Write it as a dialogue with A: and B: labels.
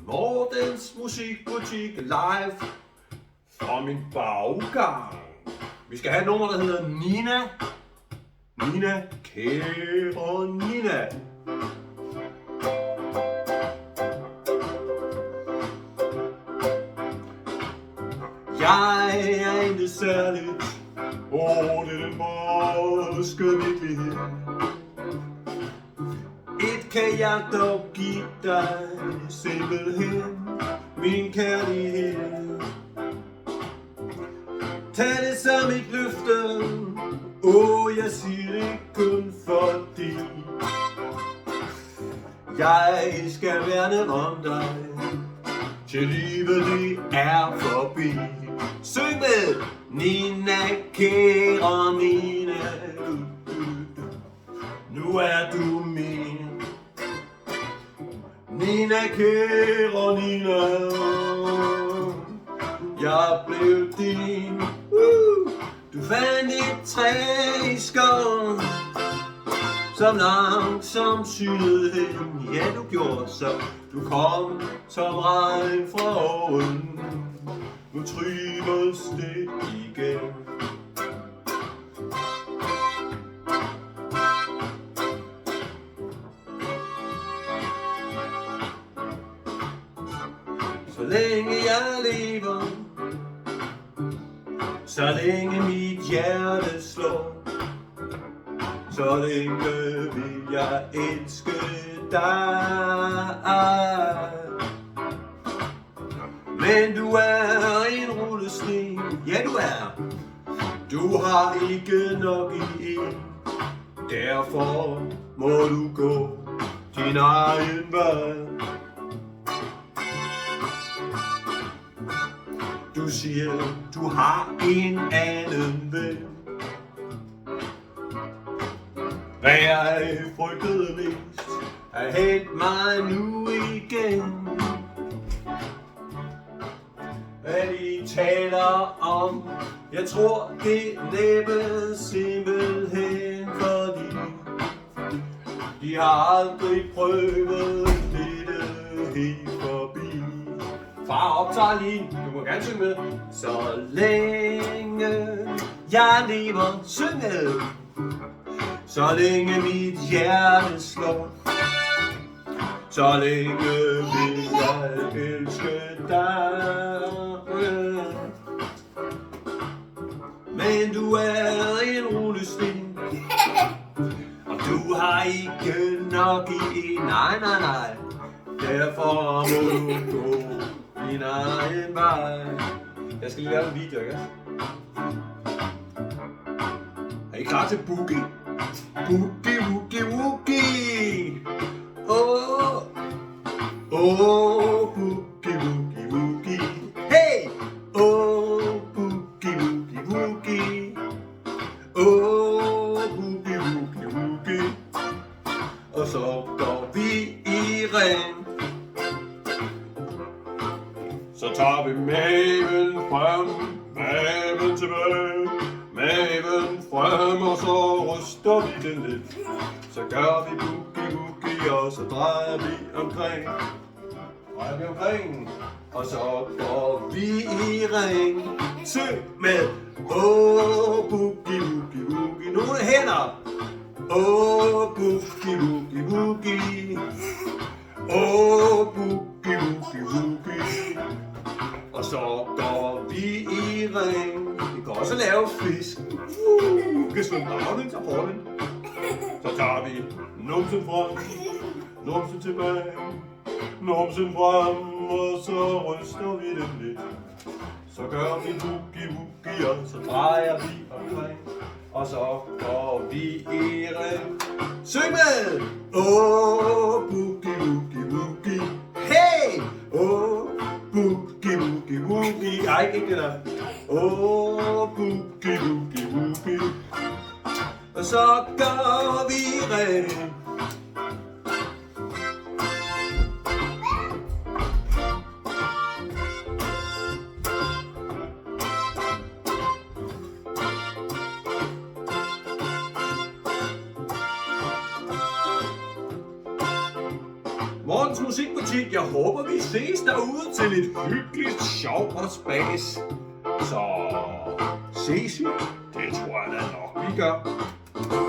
A: Mortens musikbutik live fra min baggang. Vi skal have et nummer, der hedder Nina. Nina, kære Nina. Jeg er ikke særligt. Det er den morske virkelighed. Et kan jeg dog give dig, simpelthen min kærlighed. Tag det som et løfte, jeg siger det kun fordi jeg skal værne om dig, til livet det er forbi. Syng med! Nina, kære Nina, nu er du min. Nina, kære Nina, jeg blev din. Du fandt et træ i skoven, som langsomt synede hen. Ja, du gjorde så. Du kom som regn fra oven. Nu trives det igen. Så længe jeg lever, så længe mit hjerte slår, så længe vil jeg elske dig. Men du er en rullesten, ja du er. Du har ikke nok i en, derfor må du gå din egen vej. Du siger, du har en anden ven. Hvad jeg frygtede mest, er hent mig nu igen. Hvad de taler om, jeg tror det næppe simpelthen fordi de har aldrig prøvet dette helt forbi. Far optager lige, du må gerne synge med. Så længe jeg lever, syng med. Så længe mit hjerte slår, så længe vil jeg elske dig. Men du er en rullesten, og du har ikke nok i en. Nej, nej, nej. Derfor må du gå din egen vej. Jeg skal lige lave en video, ikke? Er I klar til boogie? Boogie, woogie, woogie. Åh, boogie, woogie, woogie. Hey! Boogie, woogie, woogie. Boogie, woogie, woogie. Og så går vi i ring. Så tager vi maven frem, maven tilbage, maven frem, og så ryster vi den lidt. Så gør vi boogie woogie, og så drejer vi omkring. Og så går vi i ring. Syng med. Boogie woogie woogie. Nogle hænder. Boogie woogie woogie. Boogie woogie woogie. Og så går vi i ring. Vi kan også lave fisk. Vi kan svømme baglæns og forlæns. Så tager vi numsen frem, numsen tilbage, numsen frem, og så ryster vi den lidt. Så gør vi boogie woogie, og så drejer vi omkring. Og så går vi i ring. Syng med! Boogie woogie woogie. Hey! Boogie woogie woogie. Ej, ikke det der. Boogie woogie woogie. Og så går vi i ring. Morgen Mortens Musikbutik. Jeg håber, vi ses derude til et hyggeligt sjov og spas. Så ses vi. Det tror jeg da nok, vi gør.